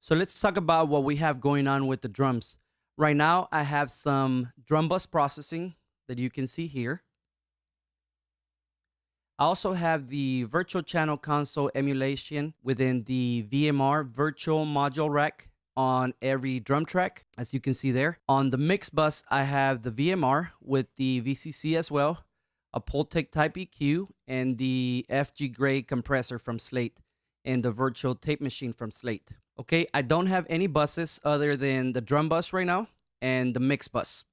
So let's talk about what we have going on with the drums. Right now, I have some drum bus processing that you can see here. I also have the virtual channel console emulation within the VMR virtual module rack on every drum track, as you can see there. On the mix bus, I have the VMR with the VCC as well, a Pultec Type EQ, and the FG Gray compressor from Slate, and the virtual tape machine from Slate. Okay, I don't have any buses other than the drum bus right now and the mix bus.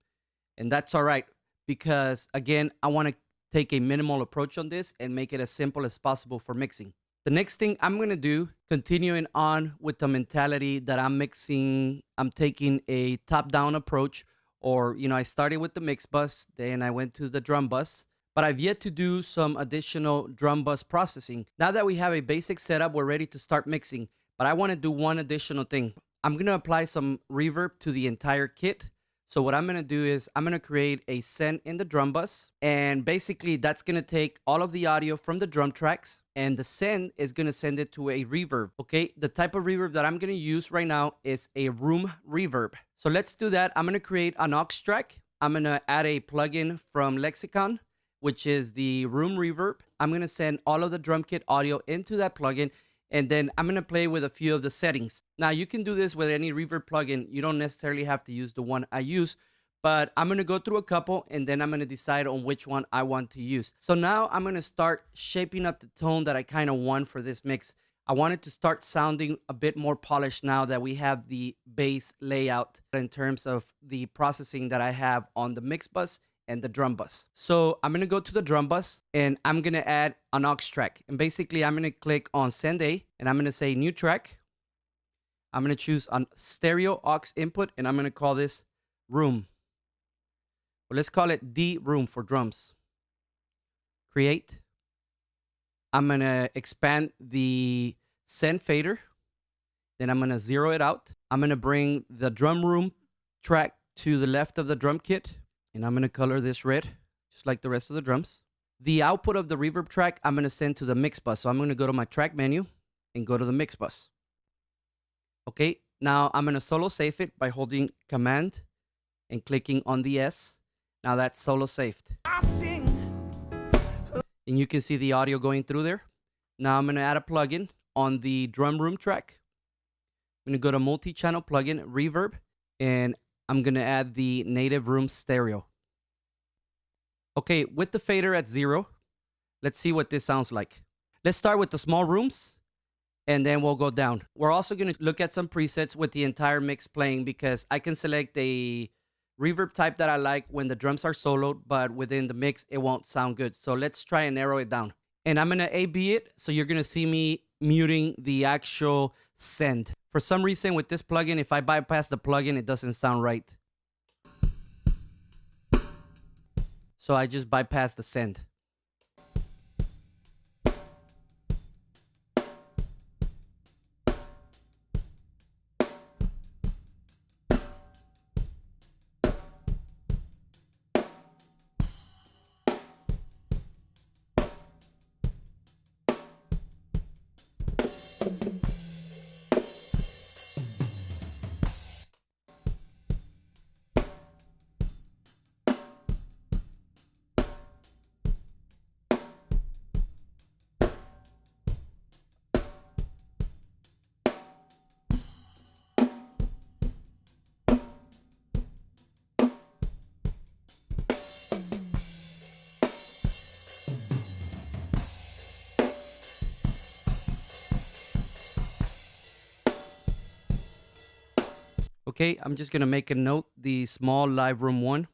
And that's all right, because again, I want to take a minimal approach on this and make it as simple as possible for mixing. The next thing I'm going to do, continuing on with the mentality that I'm taking a top-down approach, or, I started with the mix bus, then I went to the drum bus, but I've yet to do some additional drum bus processing. Now that we have a basic setup, we're ready to start mixing, but I want to do one additional thing. I'm going to apply some reverb to the entire kit. So what I'm going to do is I'm going to create a send in the drum bus, and basically that's going to take all of the audio from the drum tracks, and the send is going to send it to a reverb. Okay, the type of reverb that I'm going to use right now is a room reverb. So let's do that. I'm going to create an aux track. I'm going to add a plugin from Lexicon, which is the room reverb. I'm going to send all of the drum kit audio into that plugin, and then I'm going to play with a few of the settings. Now, you can do this with any reverb plugin. You don't necessarily have to use the one I use, but I'm going to go through a couple, and then I'm going to decide on which one I want to use. So now I'm going to start shaping up the tone that I kind of want for this mix. I want it to start sounding a bit more polished now that we have the bass layout in terms of the processing that I have on the mix bus and the drum bus. So I'm going to go to the drum bus, and I'm going to add an aux track. And basically I'm going to click on send A, and I'm going to say new track. I'm going to choose a stereo aux input, and I'm going to call this room. Well, let's call it D room for drums. Create. I'm going to expand the send fader. Then I'm going to zero it out. I'm going to bring the drum room track to the left of the drum kit. And I'm going to color this red, just like the rest of the drums. The output of the reverb track, I'm going to send to the mix bus. So I'm going to go to my track menu and go to the mix bus. Okay, now I'm going to solo save it by holding Command and clicking on the S. Now that's solo saved. And you can see the audio going through there. Now I'm going to add a plugin on the drum room track. I'm going to go to multi-channel plugin, reverb, and I'm going to add the native room stereo. Okay, with the fader at 0, let's see what this sounds like. Let's start with the small rooms, and then we'll go down. We're also going to look at some presets with the entire mix playing, because I can select a reverb type that I like when the drums are soloed, but within the mix, it won't sound good. So let's try and narrow it down. And I'm going to A/B it, so you're going to see me muting the actual send. For some reason with this plugin, if I bypass the plugin, it doesn't sound right. So I just bypass the send. Okay, I'm just going to make a note, the small live room 1.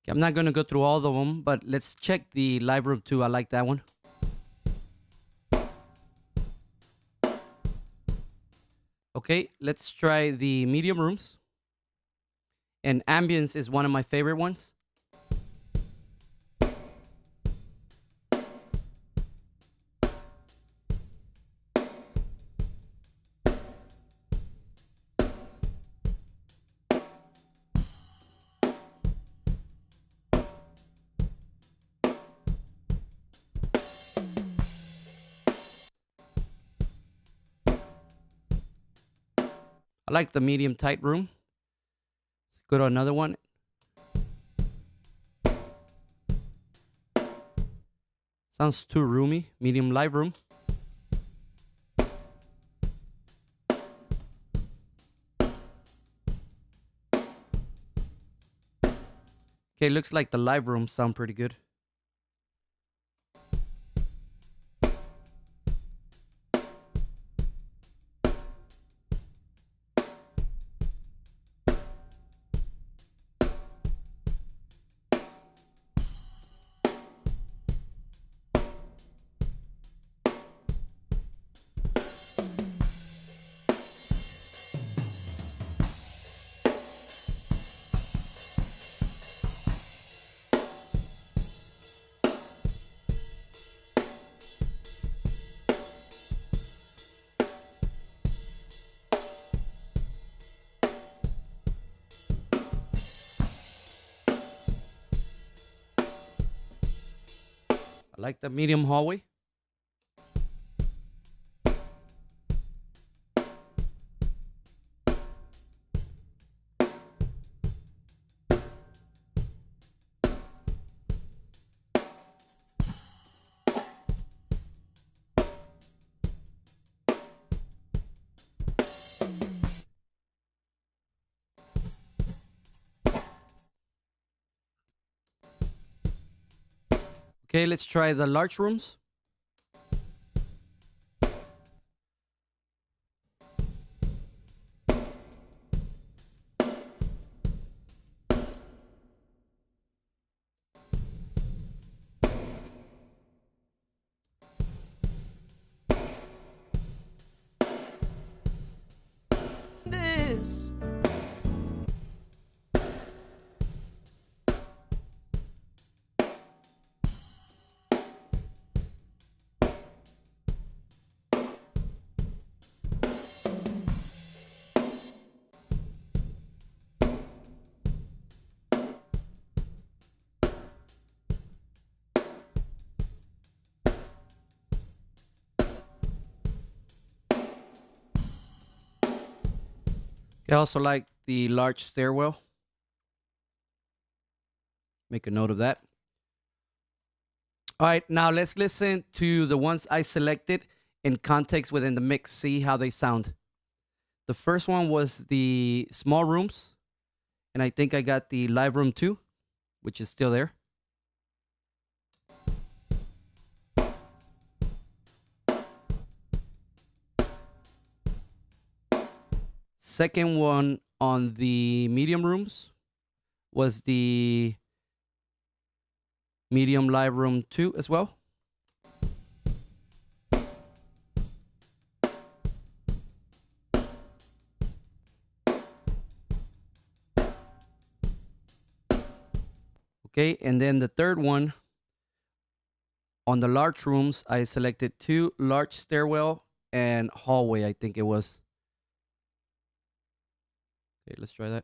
Okay, I'm not going to go through all of them, but let's check the live room 2. I like that one. Okay, let's try the medium rooms. And ambience is one of my favorite ones. I like the medium tight room. Let's go to another one. Sounds too roomy. Medium live room. Okay, looks like the live rooms sound pretty good. I like the medium hallway. Okay, let's try the large rooms. This. I also like the large stairwell. Make a note of that. All right, now let's listen to the ones I selected in context within the mix, see how they sound. The first one was the small rooms, and I think I got the live room too, which is still there. Second one on the medium rooms was the medium live room 2 as well. Okay, and then the third one on the large rooms, I selected 2 large stairwell and hallway, I think it was. Okay, let's try that.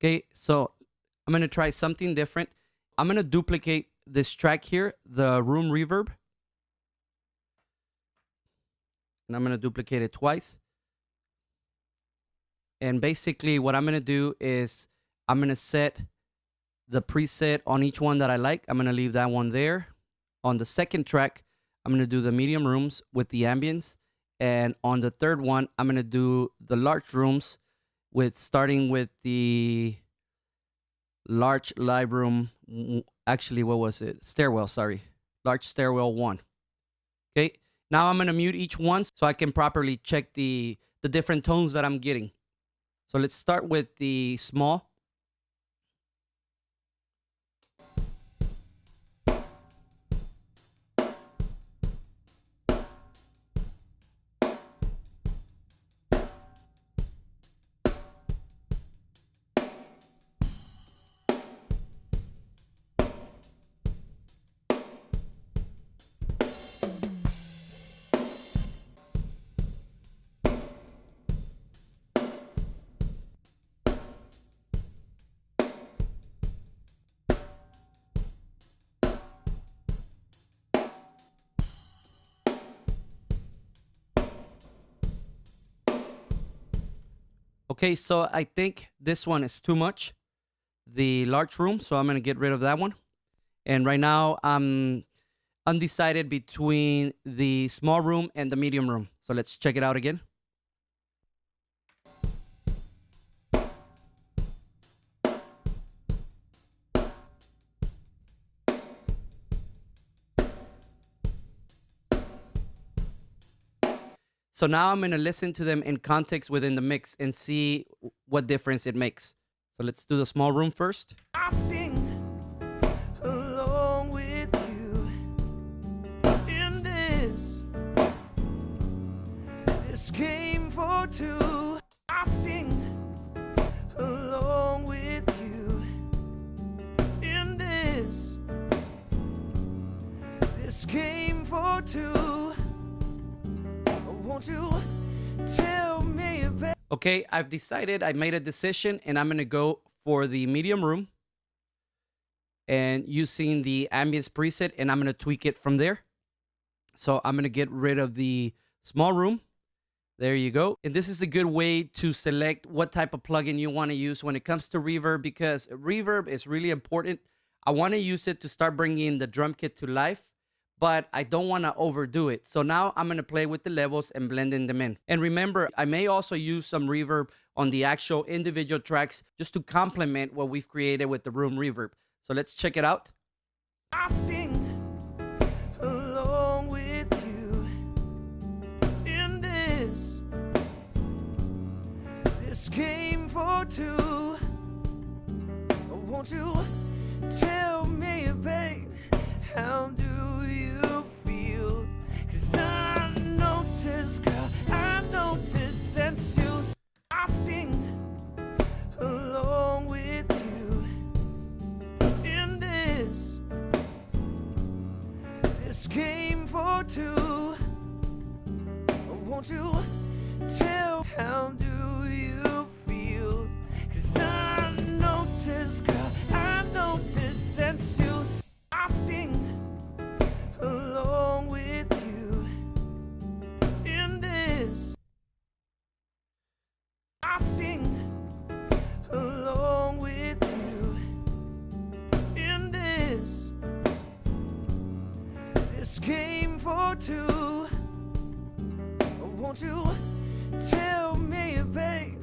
Okay, so I'm going to try something different. I'm going to duplicate this track here, the room reverb. And I'm going to duplicate it twice. And basically what I'm going to do is I'm going to set the preset on each one that I like. I'm going to leave that one there. On the second track, I'm going to do the medium rooms with the ambience. And on the third one, I'm going to do the large rooms with starting with the large live room. Actually, what was it? Stairwell, sorry. Large stairwell 1. Okay. Now I'm going to mute each one so I can properly check the different tones that I'm getting. So let's start with the small. Okay, so I think this one is too much, the large room, so I'm going to get rid of that one. And right now I'm undecided between the small room and the medium room. So let's check it out again. So now I'm going to listen to them in context within the mix and see what difference it makes. So let's do the small room first. I sing along with you in this game for two. I sing along with you in this game for two. Won't you tell me about? Okay, I've decided, I made a decision, and I'm going to go for the medium room and using the ambience preset, and I'm going to tweak it from there. So I'm going to get rid of the small room. There you go. And this is a good way to select what type of plugin you want to use when it comes to reverb, because reverb is really important. I want to use it to start bringing the drum kit to life, but I don't want to overdo it. So now I'm going to play with the levels and blending them in. And remember, I may also use some reverb on the actual individual tracks just to complement what we've created with the room reverb. So let's check it out. I sing along with you in this game for two. Won't you tell me, babe, how do you feel? 'Cause I noticed, girl, I noticed that you. I sing along with you in this game for two. Won't you tell, how do you feel? 'Cause I noticed, girl, I noticed that you. I sing along with you in this. I sing along with you in this game for two. Won't you tell me, babe?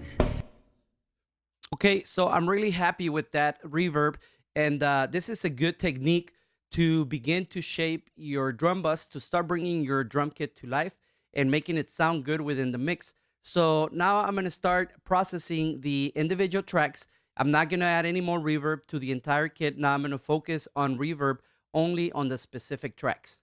Okay, so I'm really happy with that reverb. And this is a good technique to begin to shape your drum bus, to start bringing your drum kit to life and making it sound good within the mix. So now I'm going to start processing the individual tracks. I'm not going to add any more reverb to the entire kit. Now I'm going to focus on reverb only on the specific tracks.